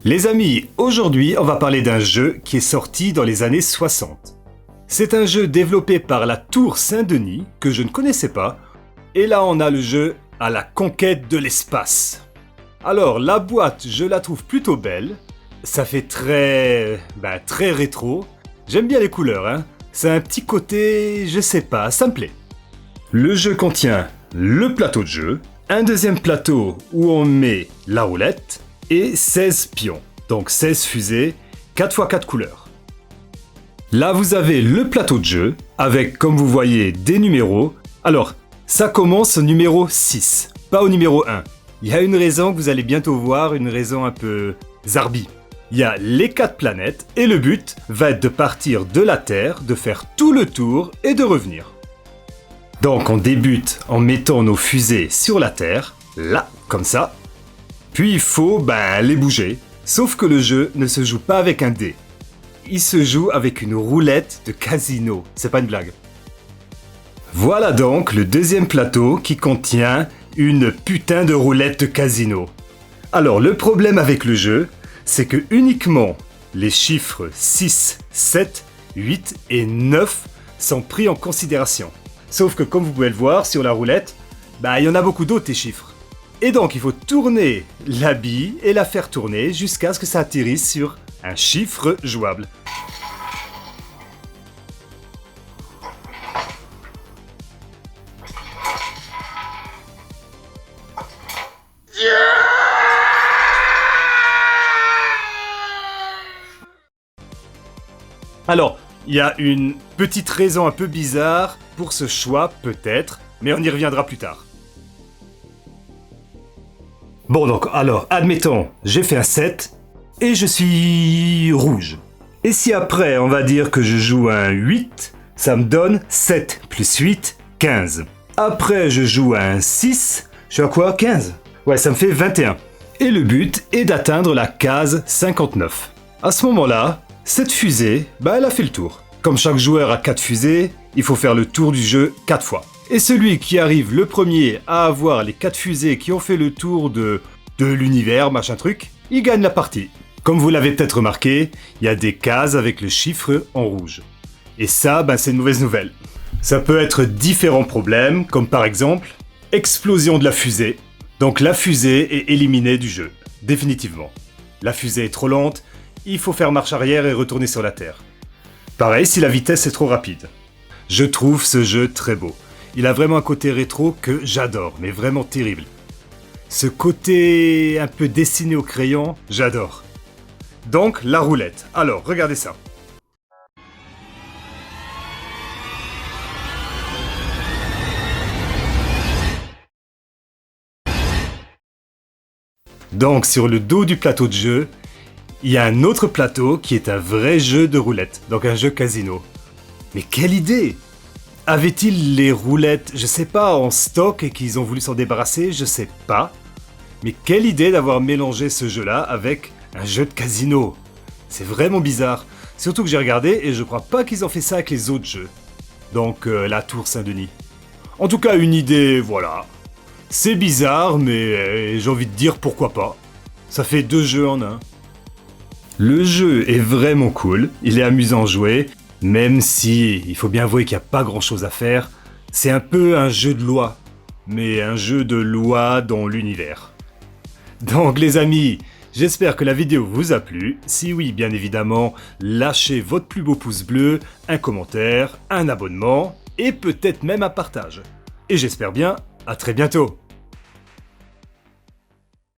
Les amis, aujourd'hui on va parler d'un jeu qui est sorti dans les années 60. C'est un jeu développé par la Tour Saint-Denis que je ne connaissais pas. Et là on a le jeu à la conquête de l'espace. Alors la boîte, je la trouve plutôt belle. Ça fait très rétro. J'aime bien les couleurs, hein. C'est un petit côté, je sais pas, ça me plaît. Le jeu contient le plateau de jeu, un deuxième plateau où on met la roulette et 16 pions. Donc 16 fusées, 4x4 couleurs. Là vous avez le plateau de jeu avec, comme vous voyez, des numéros. Alors, ça commence au numéro 6, pas au numéro 1. Il y a une raison que vous allez bientôt voir, une raison un peu zarbi. Il y a les 4 planètes et le but va être de partir de la Terre, de faire tout le tour et de revenir. Donc on débute en mettant nos fusées sur la Terre, là, comme ça. Puis il faut les bouger, sauf que le jeu ne se joue pas avec un dé. Il se joue avec une roulette de casino, c'est pas une blague. Voilà donc le deuxième plateau qui contient une putain de roulette de casino. Alors le problème avec le jeu, c'est que uniquement les chiffres 6, 7, 8 et 9 sont pris en considération. Sauf que comme vous pouvez le voir sur la roulette, il y en a beaucoup d'autres des chiffres. Et donc il faut tourner la bille et la faire tourner jusqu'à ce que ça atterrisse sur un chiffre jouable. Alors, il y a une petite raison un peu bizarre pour ce choix, peut-être, mais on y reviendra plus tard. Bon donc, alors, admettons, j'ai fait un 7 et je suis rouge. Et si après, on va dire que je joue un 8, ça me donne 7 plus 8, 15. Après, je joue un 6, je suis à quoi? 15. Ouais, ça me fait 21. Et le but est d'atteindre la case 59. À ce moment-là, cette fusée, elle a fait le tour. Comme chaque joueur a 4 fusées, il faut faire le tour du jeu 4 fois. Et celui qui arrive le premier à avoir les 4 fusées qui ont fait le tour de l'univers, machin truc, il gagne la partie. Comme vous l'avez peut-être remarqué, il y a des cases avec le chiffre en rouge. Et ça, c'est une mauvaise nouvelle. Ça peut être différents problèmes, comme par exemple, explosion de la fusée. Donc la fusée est éliminée du jeu, définitivement. La fusée est trop lente, il faut faire marche arrière et retourner sur la Terre. Pareil si la vitesse est trop rapide. Je trouve ce jeu très beau. Il a vraiment un côté rétro que j'adore, mais vraiment terrible. Ce côté un peu dessiné au crayon, j'adore. Donc la roulette. Alors, regardez ça. Donc sur le dos du plateau de jeu, il y a un autre plateau qui est un vrai jeu de roulette, donc un jeu casino. Mais quelle idée! Avaient-ils les roulettes, je sais pas, en stock et qu'ils ont voulu s'en débarrasser, je sais pas. Mais quelle idée d'avoir mélangé ce jeu-là avec un jeu de casino. C'est vraiment bizarre. Surtout que j'ai regardé et je crois pas qu'ils ont fait ça avec les autres jeux. Donc la Tour Saint-Denis. En tout cas, une idée, voilà. C'est bizarre, mais j'ai envie de dire pourquoi pas. Ça fait 2 jeux en un. Le jeu est vraiment cool, il est amusant à jouer, même si il faut bien avouer qu'il n'y a pas grand chose à faire. C'est un peu un jeu de loi, mais un jeu de loi dans l'univers. Donc les amis, j'espère que la vidéo vous a plu. Si oui, bien évidemment, lâchez votre plus beau pouce bleu, un commentaire, un abonnement et peut-être même un partage. Et j'espère bien à très bientôt.